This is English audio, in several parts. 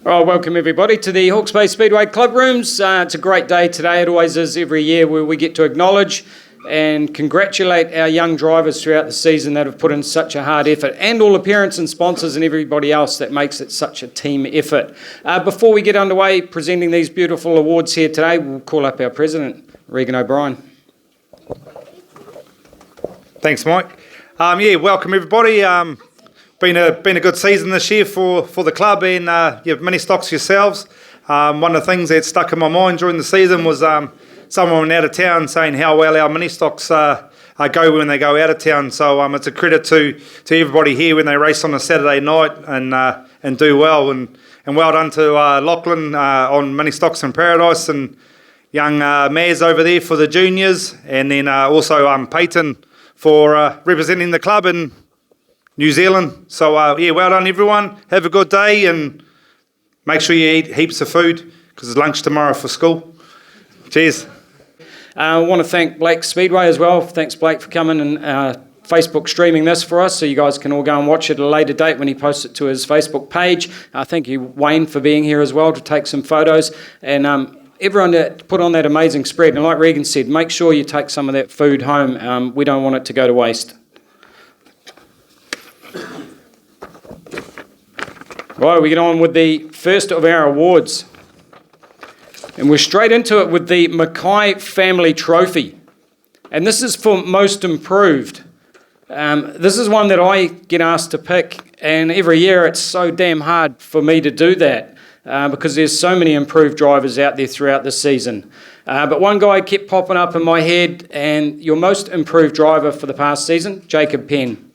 Well, welcome everybody to the Hawke's Bay Speedway Clubrooms. It's a great day today. It always is every year, where we get to acknowledge and congratulate our young drivers throughout the season that have put in such a hard effort, and all the parents and sponsors and everybody else that makes it such a team effort. Before we get underway presenting these beautiful awards here today, we'll call up our president, Regan O'Brien. Thanks, Mike. Welcome everybody. Been a good season this year for the club and Ministocks yourselves. One of the things that stuck in my mind during the season was someone out of town saying how well our Ministocks go when they go out of town. So it's a credit to everybody here when they race on a Saturday night and do well. And well done to Lachlan on Ministocks in Paradise, and young Maz over there for the juniors, and then also Peyton for representing the club in New Zealand. So well done everyone. Have a good day and make sure you eat heaps of food because it's lunch tomorrow for school. Cheers. I want to thank Blake Speedway as well. Thanks Blake for coming and Facebook streaming this for us, so you guys can all go and watch it at a later date when he posts it to his Facebook page. Thank you Wayne for being here as well to take some photos, and everyone that put on that amazing spread. And like Regan said, make sure you take some of that food home. We don't want it to go to waste. Right, we get on with the first of our awards. And we're straight into it with the Mai Family Trophy. And this is for Most Improved. This is one that I get asked to pick, and every year it's so damn hard for me to do that because there's so many improved drivers out there throughout the season. But one guy kept popping up in my head, and your most improved driver for the past season, Jacob Penn.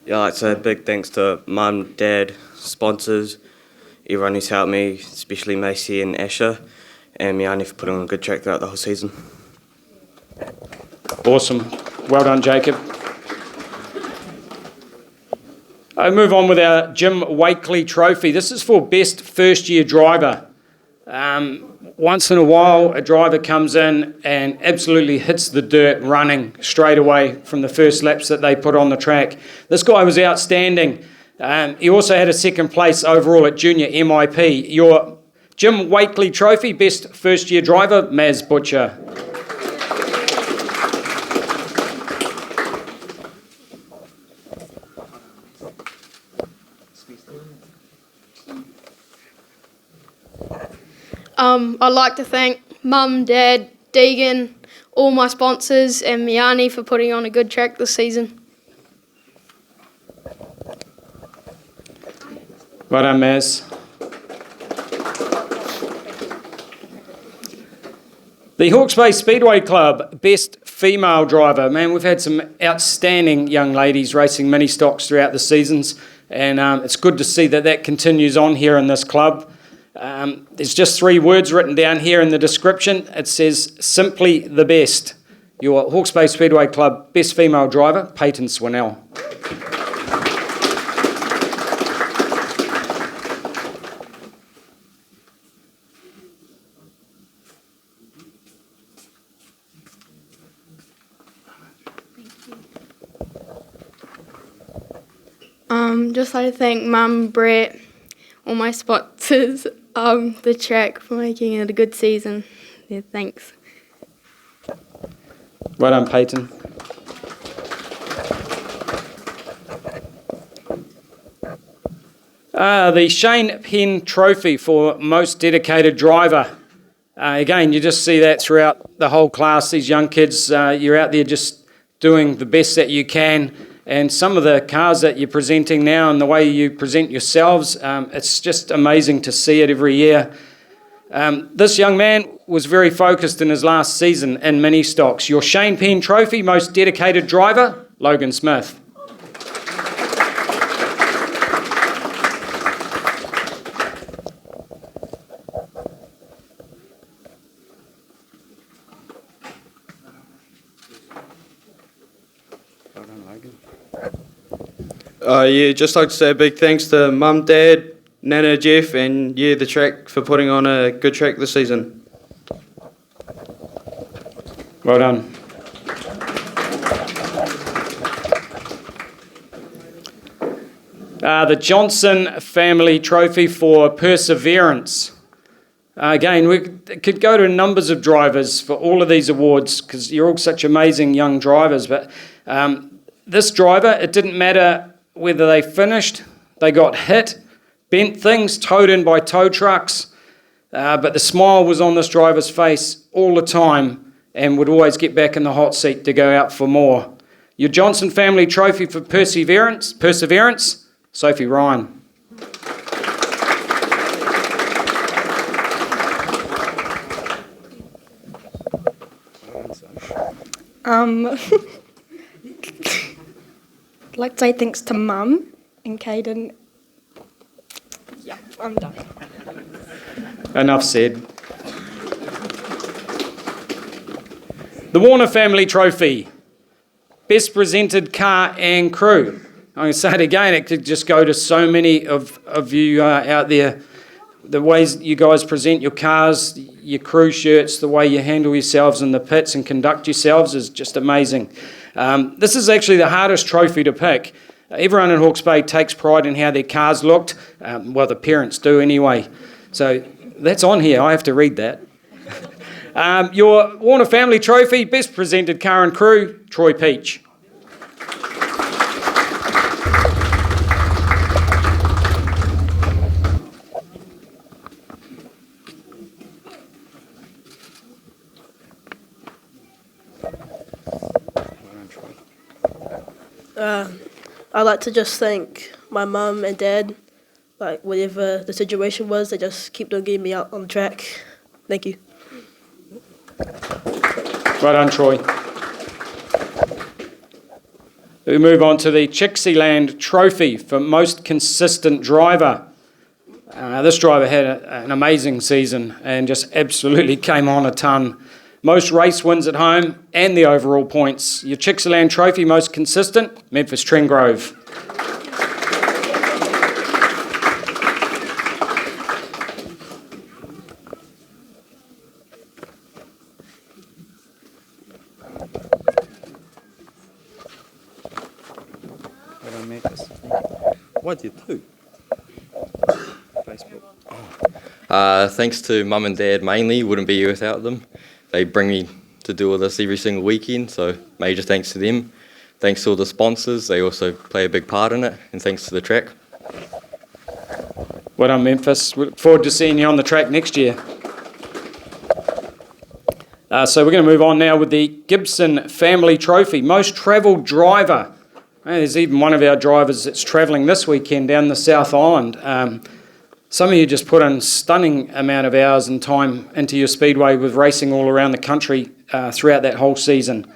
Yeah, it's a big thanks to Mum, Dad, sponsors, everyone who's helped me, especially Macy and Asher, and Meeanee for putting on a good track throughout the whole season. Awesome. Well done, Jacob. I move on with our Jim Wakeley Trophy. This is for Best First Year Driver. Once in a while, a driver comes in and absolutely hits the dirt running straight away from the first laps that they put on the track. This guy was outstanding. He also had a second place overall at Junior MIP. Your Jim Wakeley Trophy, Best First Year Driver, Maz Butcher. I'd like to thank Mum, Dad, Deegan, all my sponsors, and Meeanee for putting on a good track this season. Well done, Maz. The Hawke's Bay Speedway Club, Best Female Driver. Man, we've had some outstanding young ladies racing Ministocks throughout the seasons, and it's good to see that continues on here in this club. There's just 3 words written down here in the description. It says, simply the best. Your Hawke's Bay Speedway Club Best Female Driver, Peyton Swinnell. Just like to thank Mum, Brett, all my sponsors, the track for making it a good season. Yeah, thanks. Well done, Peyton. The Shane Penn Trophy for Most Dedicated Driver. Again, you just see that throughout the whole class. These young kids, you're out there just doing the best that you can. And some of the cars that you're presenting now and the way you present yourselves, it's just amazing to see it every year. This young man was very focused in his last season in Ministocks. Your Shane Penn Trophy, Most Dedicated Driver, Logan Smith. Well done, Logan. Just like to say a big thanks to Mum, Dad, Nana, Jeff, and the track for putting on a good track this season. Well done. The Johnson Family Trophy for Perseverance. Again, we could go to numbers of drivers for all of these awards because you're all such amazing young drivers. But this driver, it didn't matter whether they finished, they got hit, bent things, towed in by tow trucks. But the smile was on this driver's face all the time and would always get back in the hot seat to go out for more. Your Johnson Family Trophy for Perseverance, Sophie Ryan. I'd like to say thanks to Mum and Caden. Yeah, I'm done. Enough said. The Warner Family Trophy, Best Presented Car and Crew. I'm going to say it again, it could just go to so many of you out there. The ways you guys present your cars, your crew shirts, the way you handle yourselves in the pits and conduct yourselves is just amazing. This is actually the hardest trophy to pick. Everyone in Hawke's Bay takes pride in how their cars looked. Well, the parents do anyway. So that's on here. I have to read that. Your Warner Family Trophy, Best Presented Car and Crew, Troy Peach. I'd like to just thank my mum and dad, like whatever the situation was, they just keep on getting me out on the track. Thank you. Right on, Troy. We move on to the Chixieland Trophy for Most Consistent Driver. This driver had an amazing season and just absolutely came on a ton. Most race wins at home and the overall points. Your Chixieland Trophy Most Consistent, Memphis Trengrove. What did you do? Facebook. Thanks to Mum and Dad mainly, wouldn't be here without them. They bring me to do all this every single weekend, so major thanks to them. Thanks to all the sponsors, they also play a big part in it, and thanks to the track. Well done, Memphis. We look forward to seeing you on the track next year. So we're going to move on now with the Gibson Family Trophy, Most Travelled Driver. There's even one of our drivers that's travelling this weekend down the South Island. Some of you just put in a stunning amount of hours and time into your speedway with racing all around the country throughout that whole season.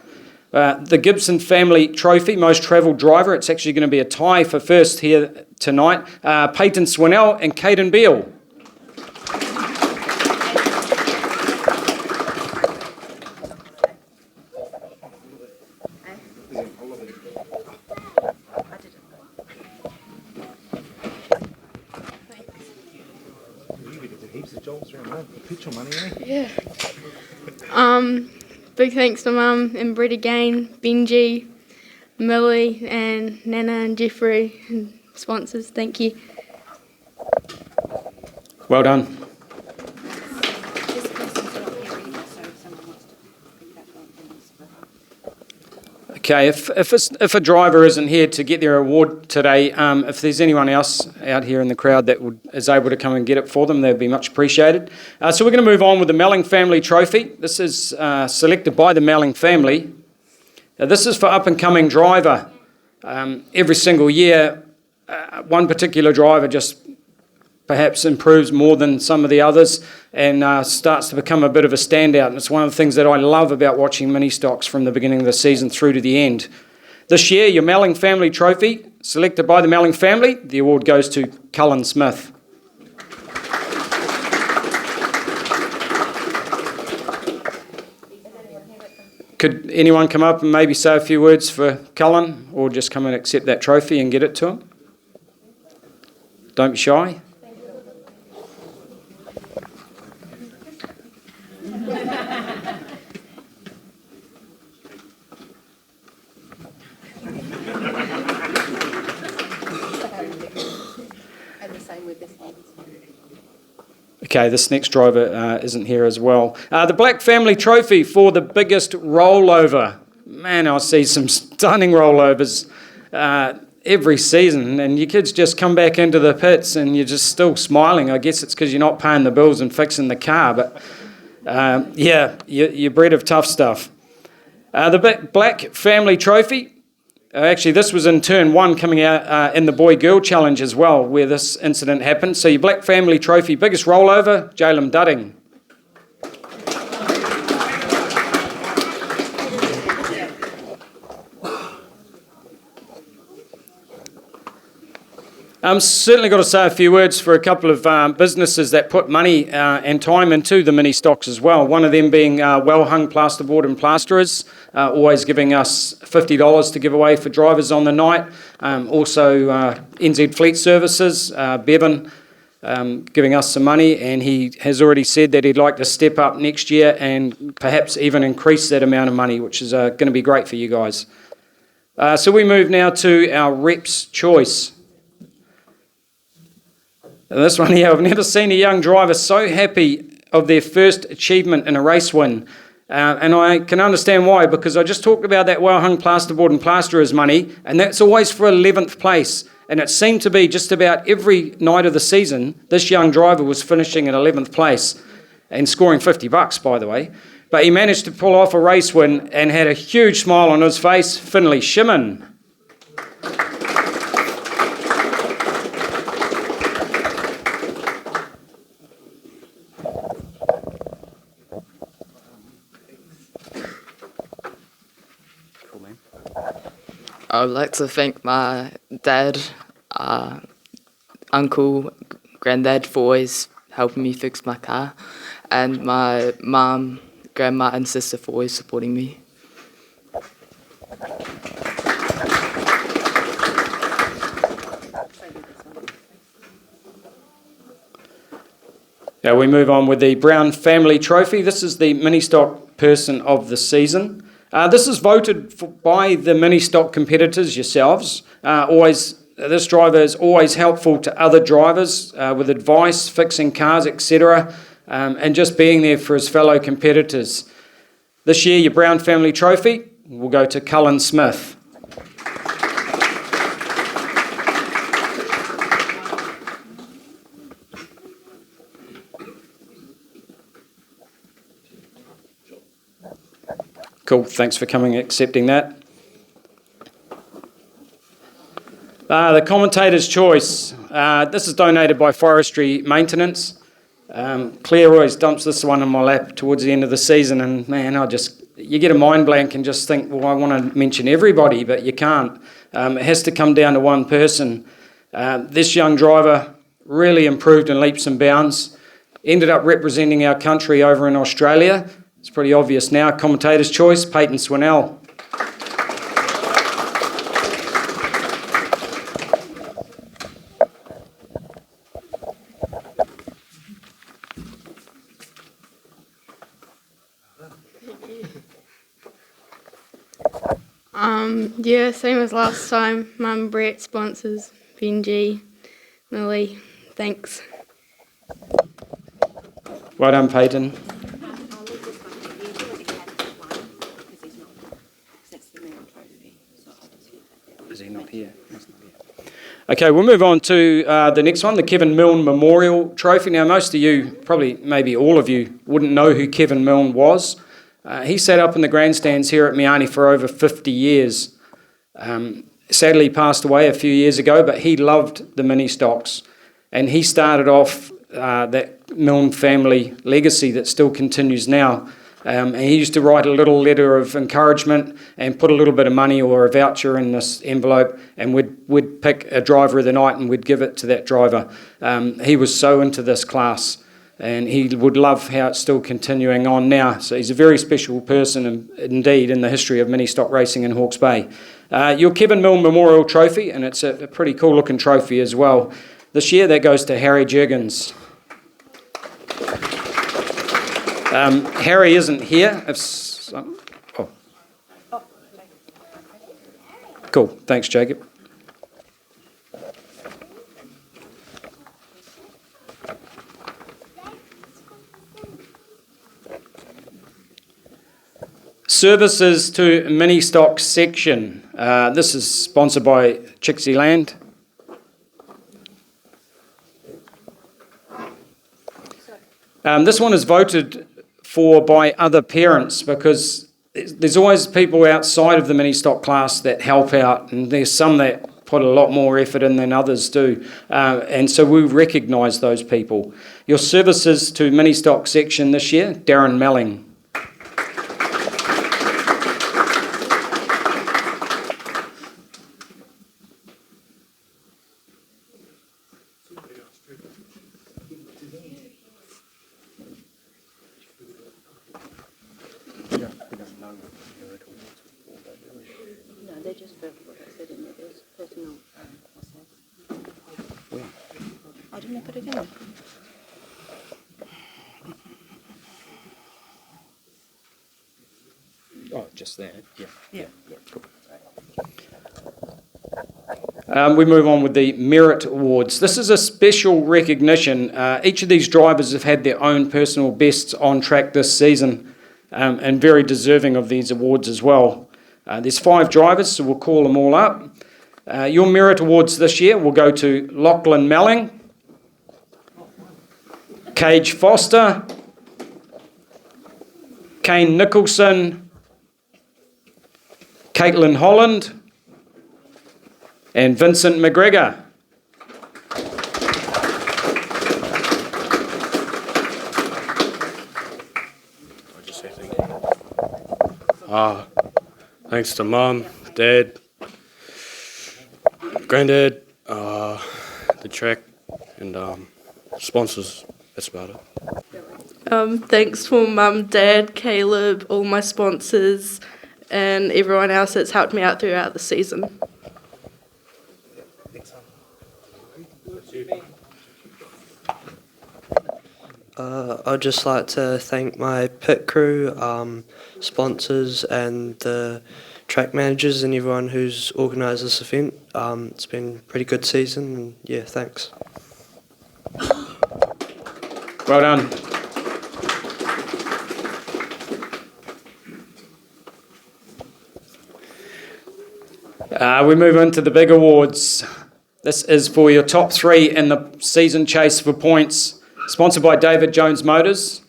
The Gibson Family Trophy, Most Travelled Driver, it's actually going to be a tie for first here tonight. Peyton Swinnell and Caden Beale. Yeah. Big thanks to Mum and Brett again, Benji, Millie and Nana and Jeffrey and sponsors. Thank you. Well done. Okay, if a driver isn't here to get their award today, if there's anyone else out here in the crowd that is able to come and get it for them, that'd be much appreciated. So we're going to move on with the Meling Family Trophy. This is selected by the Meling family. This is for up-and-coming driver. Every single year, one particular driver just perhaps improves more than some of the others and starts to become a bit of a standout. And it's one of the things that I love about watching Ministocks from the beginning of the season through to the end. This year, your Meling Family Trophy, selected by the Meling family, the award goes to Cullen Smith. Could anyone come up and maybe say a few words for Cullen, or just come and accept that trophy and get it to him? Don't be shy. Okay, this next driver isn't here as well. The Black Family Trophy for the biggest rollover. Man, I see some stunning rollovers every season, and your kids just come back into the pits and you're just still smiling. I guess it's because you're not paying the bills and fixing the car, but yeah, you're bred of tough stuff. The Black Family Trophy. Actually, this was in turn one coming out in the boy-girl challenge as well, where this incident happened. So your Black Family Trophy, biggest rollover, Jalem Dudding. Certainly got to say a few words for a couple of businesses that put money and time into the Ministocks as well. One of them being Well-Hung Plasterboard and Plasterers, always giving us $50 to give away for drivers on the night. Also NZ Fleet Services, Bevan, giving us some money, and he has already said that he'd like to step up next year and perhaps even increase that amount of money, which is going to be great for you guys. So we move now to our Reps Choice. And this one here, I've never seen a young driver so happy of their first achievement in a race win. And I can understand why, because I just talked about that Well-Hung Plasterboard and Plasterers money, and that's always for 11th place. And it seemed to be just about every night of the season, this young driver was finishing in 11th place and scoring $50, by the way. But he managed to pull off a race win and had a huge smile on his face. Finlay Shimon. I would like to thank my dad, uncle, granddad for always helping me fix my car, and my mum, grandma and sister for always supporting me. Now we move on with the Brown Family Trophy. This is the Ministock Person of the Season. This is voted by the Ministock competitors yourselves. This driver is always helpful to other drivers with advice, fixing cars, etc., and just being there for his fellow competitors. This year, your Brown Family Trophy will go to Cullen Smith. Cool, thanks for coming and accepting that. The Commentators Choice. This is donated by Forestry Maintenance. Claire always dumps this one in my lap towards the end of the season, and man, you get a mind blank and just think, well, I want to mention everybody, but you can't. It has to come down to one person. This young driver really improved in leaps and bounds, ended up representing our country over in Australia. It's pretty obvious now. Commentator's Choice, Peyton Swinnell. Yeah, same as last time. Mum, Brett, sponsors, Benji, Millie, thanks. Well done, Peyton. Is he not here? Okay, we'll move on to the next one, the Kevin Milne Memorial Trophy. Now, most of you, probably maybe all of you, wouldn't know who Kevin Milne was. He sat up in the grandstands here at Meeanee for over 50 years. Sadly passed away a few years ago, but he loved the Ministocks, and he started off that Milne family legacy that still continues now. And he used to write a little letter of encouragement and put a little bit of money or a voucher in this envelope, and we'd pick a driver of the night and we'd give it to that driver. He was so into this class. and he would love how it's still continuing on now. So he's a very special person indeed in the history of mini stock racing in Hawke's Bay. Your Kevin Mill Memorial Trophy, and it's a pretty cool looking trophy as well. This year that goes to Harry Juergens. Harry isn't here. Cool, thanks Jacob. Services to Ministocks section. This is sponsored by Chixie Land. This one is voted for by other parents because there's always people outside of the mini-stock class that help out, and there's some that put a lot more effort in than others do. And so we recognise those people. Your services to mini-stock section this year, Darren Meling. Oh, just that, yeah. Cool. We move on with the Merit Awards. This is a special recognition. Each of these drivers have had their own personal bests on track this season, and very deserving of these awards as well. There's 5 drivers, so we'll call them all up. Your Merit Awards this year will go to Lachlan Meling, Cage Foster, Kane Nicholson, Caitlin Holland, and Vincent McGregor. Thanks to Mum, Dad, Granddad, the track, and sponsors. That's about it. Thanks for Mum, Dad, Caleb, all my sponsors, and everyone else that's helped me out throughout the season. I'd just like to thank my pit crew, sponsors, and the track managers and everyone who's organised this event. It's been a pretty good season, and yeah, thanks. Well done. We move into the big awards. This is for your top 3 in the season chase for points, sponsored by David Jones Motors.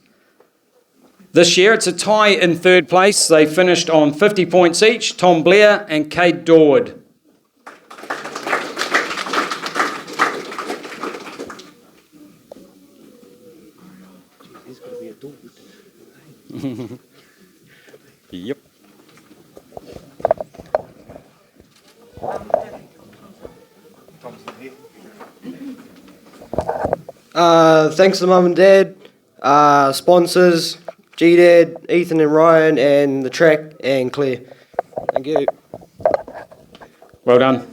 This year it's a tie in 3rd place. They finished on 50 points each, Tom Blair and Kate Dorwood. Yep. Thanks to Mum and Dad, sponsors, G-Dad, Ethan and Ryan, and the track, and Claire. Thank you. Well done.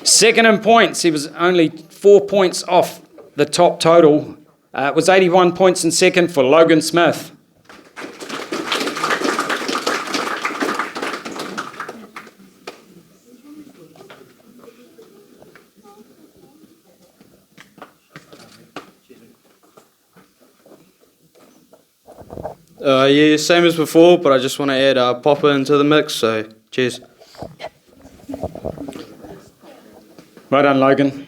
Second in points, he was only 4 points off the top total. It was 81 points in second for Logan Smith. Yeah, same as before, but I just want to add Popper into the mix, so cheers. Well done, Logan.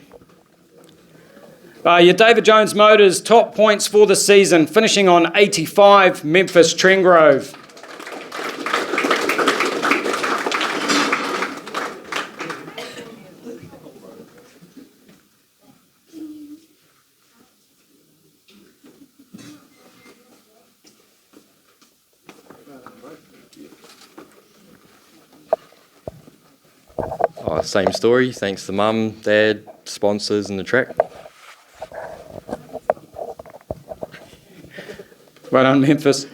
Your David Jones Motors top points for the season, finishing on 85, Memphis Trengrove. Same story, thanks to Mum, Dad, sponsors and the track. Well done, Memphis.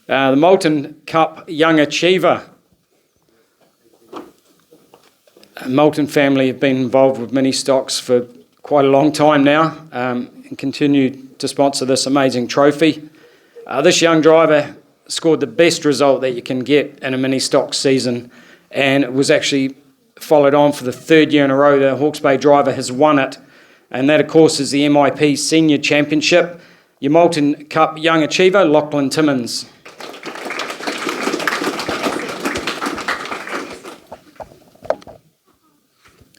The Molton Cup Young Achiever. Molton family have been involved with Ministocks for quite a long time now and continue to sponsor this amazing trophy. This young driver scored the best result that you can get in a Ministocks season, and it was actually followed on for the third year in a row. The Hawke's Bay driver has won it, and that, of course, is the MIP Senior Championship. Your Molton Cup Young Achiever, Lachlan Timmins.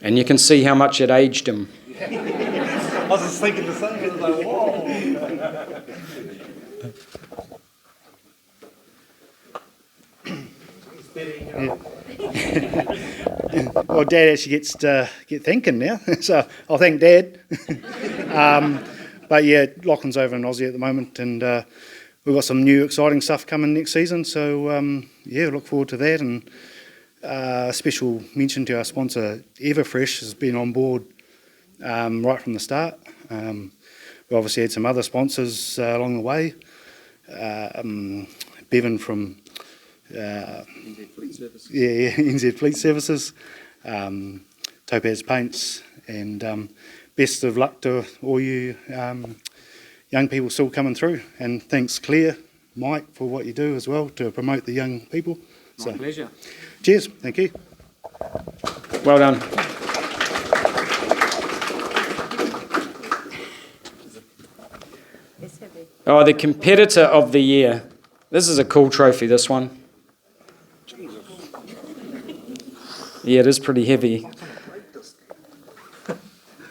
And you can see how much it aged him. I was just thinking the same. I was like, whoa. Well, Dad actually gets to get thinking now, so I'll thank Dad. But yeah, Lachlan's over in Aussie at the moment, and we've got some new exciting stuff coming next season, so yeah, look forward to that. And special mention to our sponsor, Everfresh, has been on board right from the start. We obviously had some other sponsors along the way. Bevan from NZ Fleet Services. Yeah, NZ Fleet Services. Topaz Paints, and best of luck to all you young people still coming through. And thanks, Claire, Mike, for what you do as well to promote the young people. My pleasure. Cheers, thank you. Well done. Oh, the Competitor of the Year. This is a cool trophy, this one. Yeah, it is pretty heavy.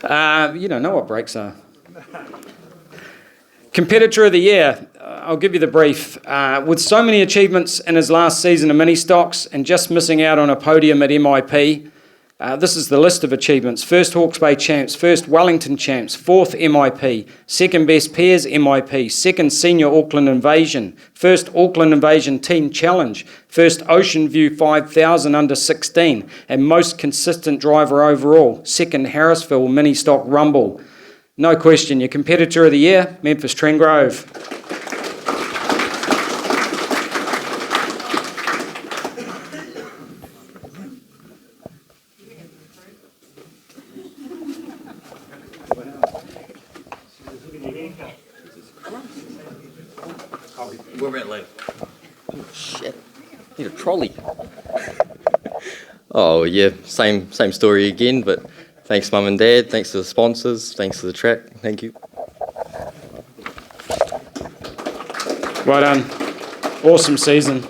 You don't know what brakes are. Competitor of the Year. I'll give you the brief. With so many achievements in his last season of Ministocks and just missing out on a podium at MIP, this is the list of achievements. First Hawke's Bay Champs, first Wellington Champs, fourth MIP, second Best Pairs MIP, second Senior Auckland Invasion, first Auckland Invasion Team Challenge, first Ocean View 5000 under 16, and most consistent driver overall, second Harrisville Ministock Rumble. No question, your Competitor of the Year, Memphis Trengrove. We're at late. Oh, shit. Need a trolley. Oh, yeah, same story again, but thanks, Mum and Dad. Thanks to the sponsors. Thanks to the track. Thank you. Well done. Awesome season.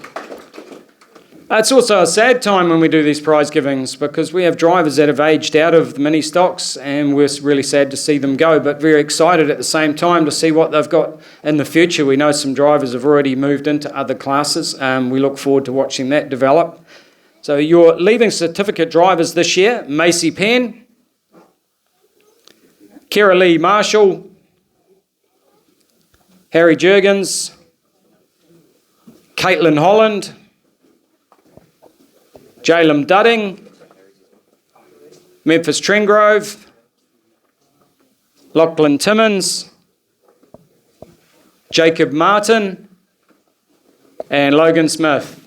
It's also a sad time when we do these prize givings because we have drivers that have aged out of the Ministocks and we're really sad to see them go, but very excited at the same time to see what they've got in the future. We know some drivers have already moved into other classes. We look forward to watching that develop. So your leaving certificate drivers this year, Macy Penn, Kira Lee Marshall, Harry Jurgens, Caitlin Holland, Jalem Dudding, Memphis Trengrove, Lachlan Timmins, Jacob Martin, and Logan Smith.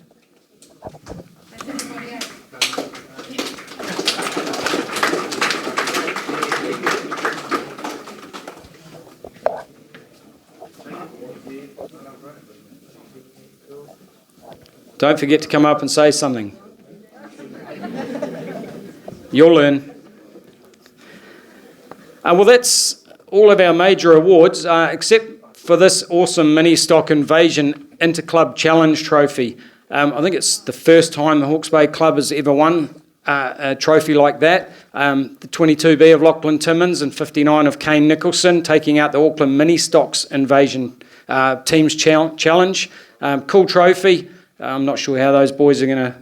Don't forget to come up and say something. You'll learn. Well, that's all of our major awards, except for this awesome Ministock Invasion Interclub Challenge Trophy. I think it's the first time the Hawke's Bay Club has ever won a trophy like that. The 22B of Lachlan Timmins and 59 of Kane Nicholson taking out the Auckland Ministocks Invasion Teams Challenge. Cool trophy. I'm not sure how those boys are going to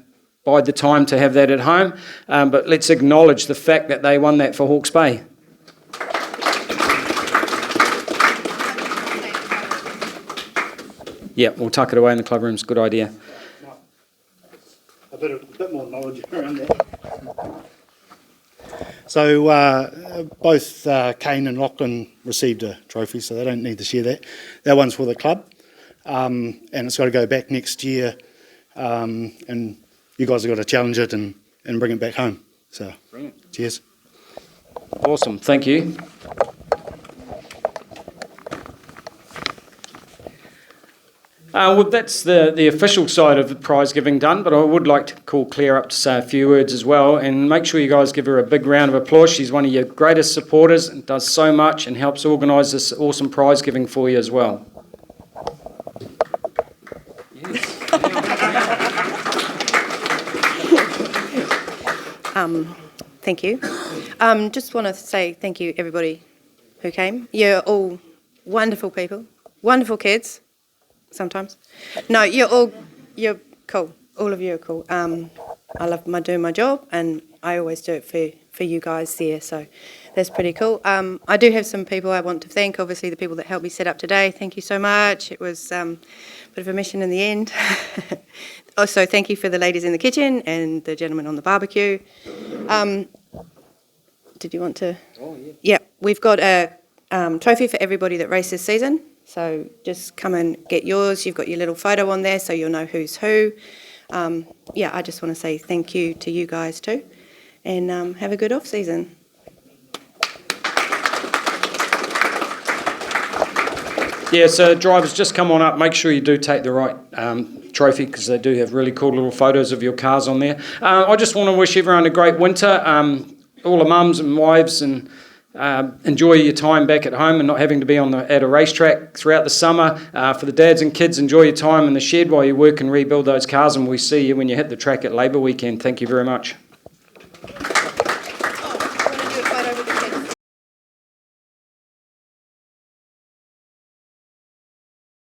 bide the time to have that at home, but let's acknowledge the fact that they won that for Hawke's Bay. Yeah, we'll tuck it away in the club rooms. Good idea. A bit more knowledge around that. So both Kane and Lachlan received a trophy, so they don't need to share that. That one's for the club, and it's got to go back next year, and you guys have got to challenge it and bring it back home. So, Brilliant. Cheers. Awesome, thank you. Well, that's the official side of the prize giving done, but I would like to call Claire up to say a few words as well, and make sure you guys give her a big round of applause. She's one of your greatest supporters and does so much and helps organise this awesome prize giving for you as well. Thank you. Just want to say thank you, everybody who came. You're all wonderful people, wonderful kids. Sometimes. No, you're cool. All of you are cool. I love doing my job, and I always do it for you guys there, so that's pretty cool. I do have some people I want to thank, obviously the people that helped me set up today. Thank you so much. It was a bit of a mission in the end. Also, thank you for the ladies in the kitchen and the gentleman on the barbecue. Did you want to? Oh, yeah. Yeah, we've got a trophy for everybody that raced this season. So just come and get yours. You've got your little photo on there so you'll know who's who. Yeah, I just want to say thank you to you guys too. And have a good off season. Yeah, so drivers, just come on up. Make sure you do take the right trophy, because they do have really cool little photos of your cars on there. I just want to wish everyone a great winter. All the mums and wives, and enjoy your time back at home and not having to be at a racetrack throughout the summer. For the dads and kids, enjoy your time in the shed while you work and rebuild those cars, and we see you when you hit the track at Labour Weekend. Thank you very much.